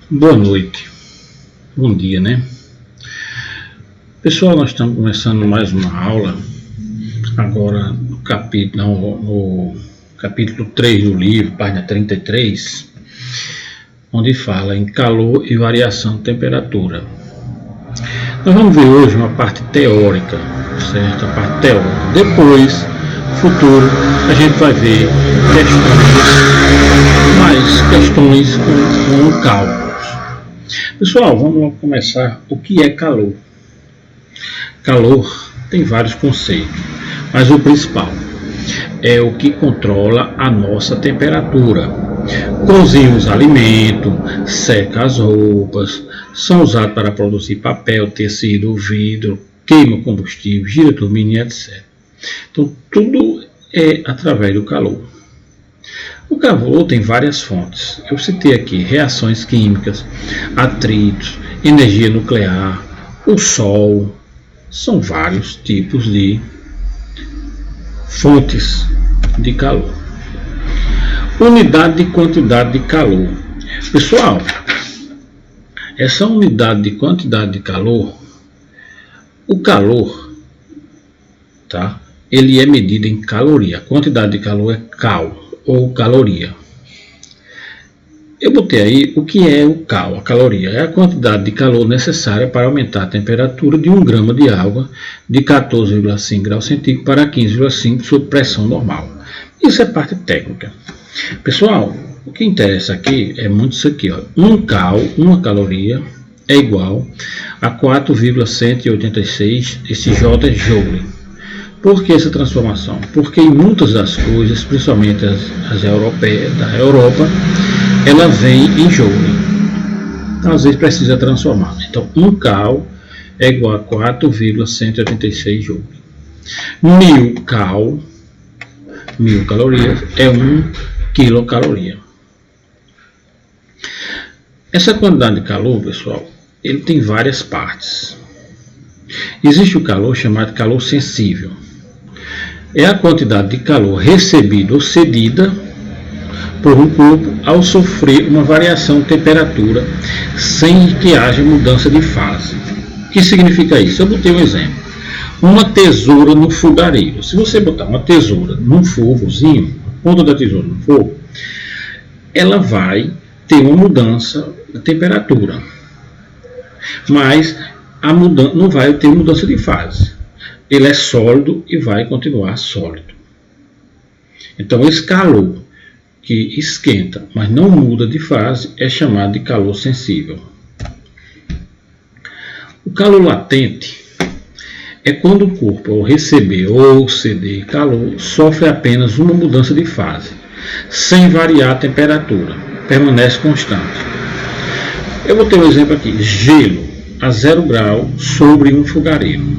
Boa noite, bom dia, né? Pessoal, nós estamos começando mais uma aula, agora no capítulo 3 do livro, página 33, onde fala em calor e variação de temperatura. Nós vamos ver hoje uma parte teórica, certo? A parte teórica. Depois, no futuro, a gente vai ver questões com cálculos. Pessoal, vamos começar. O que é calor? Calor tem vários conceitos, mas o principal é o que controla a nossa temperatura. Cozinha os alimentos, seca as roupas, são usados para produzir papel, tecido, vidro, queima combustível, gira turbina, etc. Então, tudo é através do calor. O calor tem várias fontes. Eu citei aqui reações químicas, atritos, energia nuclear, o sol. São vários tipos de fontes de calor. Unidade de quantidade de calor. Pessoal, essa unidade de quantidade de calor, o calor, tá? Ele é medido em caloria. A quantidade de calor é cal ou caloria. Eu botei aí o que é o cal, a caloria. É a quantidade de calor necessária para aumentar a temperatura de 1 grama de água de 14,5 graus centígrados para 15,5 sob pressão normal. Isso é parte técnica. Pessoal, o que interessa aqui é muito isso aqui. Ó. 1 cal, uma caloria, é igual a 4,186 J joule. Por que essa transformação? Porque em muitas das coisas, principalmente as europeias, da Europa, ela vem em joule. Então, às vezes precisa transformar. Então, 1 cal é igual a 4,186 joule. 1000 cal, 1000 calorias, é 1 quilocaloria. Essa quantidade de calor, pessoal, ele tem várias partes. Existe o calor chamado calor sensível. É a quantidade de calor recebida ou cedida por um corpo ao sofrer uma variação de temperatura sem que haja mudança de fase. O que significa isso? Eu botei um exemplo. Uma tesoura no fogareiro. Se você botar uma tesoura num fogozinho, a ponta da tesoura no fogo, ela vai ter uma mudança de temperatura. Mas não vai ter mudança de fase. Ele é sólido e vai continuar sólido. Então, esse calor que esquenta, mas não muda de fase, é chamado de calor sensível. O calor latente é quando o corpo, ao receber ou ceder calor, sofre apenas uma mudança de fase, sem variar a temperatura, permanece constante. Eu vou ter um exemplo aqui: gelo a 0 grau sobre um fogareiro.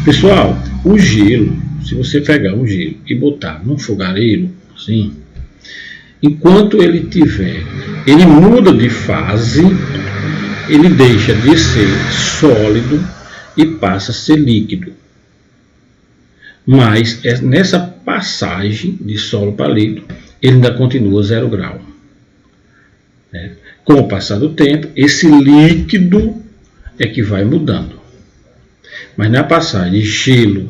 Pessoal, o gelo, se você pegar um gelo e botar num fogareiro, assim, enquanto ele muda de fase, ele deixa de ser sólido e passa a ser líquido. Mas nessa passagem de sólido para líquido, ele ainda continua 0 grau. Com o passar do tempo, esse líquido é que vai mudando. Mas na passagem de gelo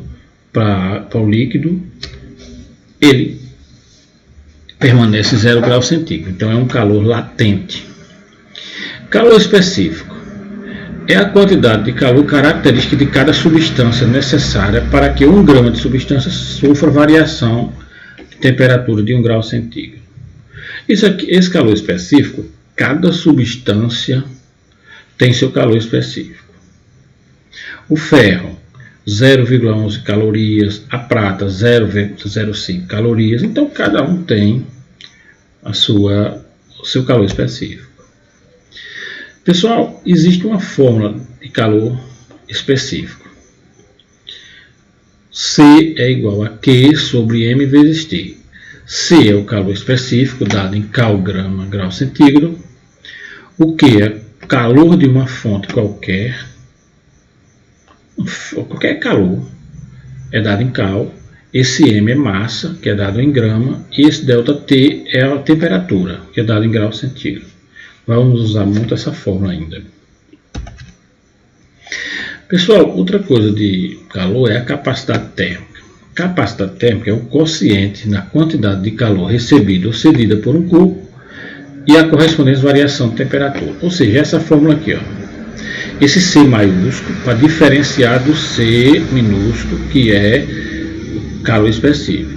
para o líquido, ele permanece 0 grau centígrado. Então é um calor latente. Calor específico é a quantidade de calor característica de cada substância necessária para que 1 grama de substância sofra variação de temperatura de 1 grau centígrado. Esse calor específico, cada substância tem seu calor específico. O ferro, 0,11 calorias, a prata, 0,05 calorias. Então, cada um tem o seu calor específico. Pessoal, existe uma fórmula de calor específico. C é igual a Q sobre M vezes T. C é o calor específico, dado em cal, grama, grau centígrado. O Q é calor de uma fonte qualquer calor é dado em cal, esse M é massa, que é dado em grama, e esse ΔT é a temperatura, que é dado em grau centígrado. Vamos usar muito essa fórmula ainda. Pessoal, outra coisa de calor é a capacidade térmica. Capacidade térmica é o quociente na quantidade de calor recebida ou cedida por um corpo e a correspondente variação de temperatura. Ou seja, essa fórmula aqui, ó. Esse C maiúsculo para diferenciar do C minúsculo, que é o calor específico.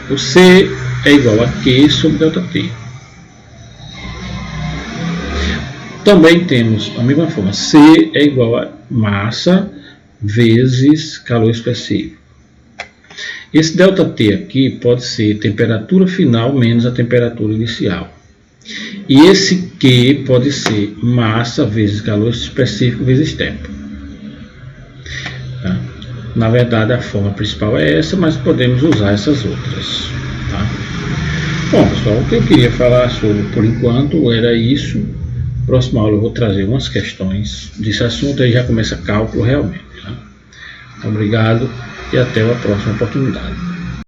O C é igual a Q sobre ΔT. Também temos a mesma forma, C é igual a massa vezes calor específico. Esse ΔT aqui pode ser temperatura final menos a temperatura inicial. E esse Q pode ser massa vezes calor específico vezes tempo. Tá? Na verdade, a forma principal é essa, mas podemos usar essas outras. Tá? Bom, pessoal, o que eu queria falar sobre por enquanto era isso. Próxima aula eu vou trazer umas questões desse assunto, aí já começa cálculo realmente. Tá? Obrigado e até a próxima oportunidade.